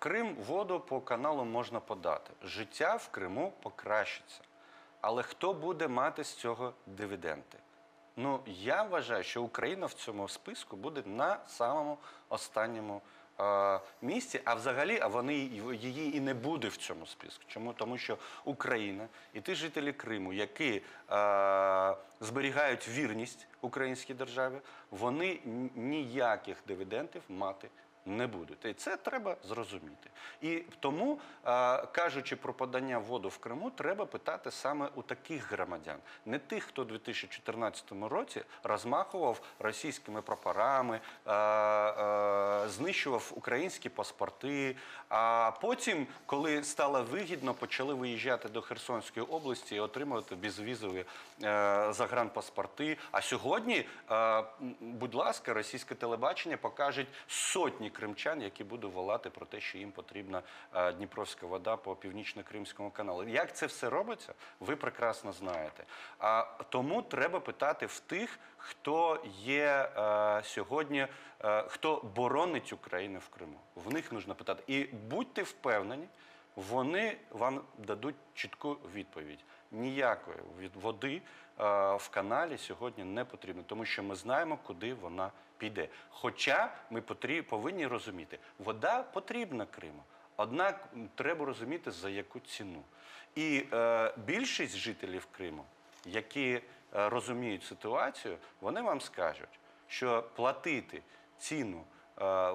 Крим воду по каналу можна подати. Життя в Криму покращиться. Але хто буде мати з цього дивіденди? Ну, я вважаю, що Україна в цьому списку буде на самому останньому місці, а взагалі її і не буде в цьому списку. Чому? Тому що Україна і ті жителі Криму, які зберігають вірність українській державі, вони ніяких дивідендів мати не будуть. І це треба зрозуміти. І тому, кажучи про подання воду в Криму, треба питати саме у таких громадян. Не тих, хто у 2014 році розмахував російськими прапорами, знищував українські паспорти, а потім, коли стало вигідно, почали виїжджати до Херсонської області і отримувати безвізові загранпаспорти. А сьогодні, будь ласка, російське телебачення покаже сотні кримчан, які будуть волати про те, що їм потрібна Дніпровська вода по Північно-Кримському каналу. Як це все робиться, ви прекрасно знаєте. Тому треба питати в тих, хто є сьогодні, хто боронить Україну в Криму. В них потрібно питати. І будьте впевнені, вони вам дадуть чітку відповідь. Ніякої води в каналі сьогодні не потрібно, тому що ми знаємо, куди вона піде. Хоча ми повинні розуміти, вода потрібна Криму, однак треба розуміти, за яку ціну. І більшість жителів Криму, які розуміють ситуацію, вони вам скажуть, що платити ціну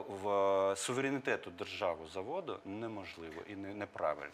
в суверенітету держави за воду неможливо і неправильно.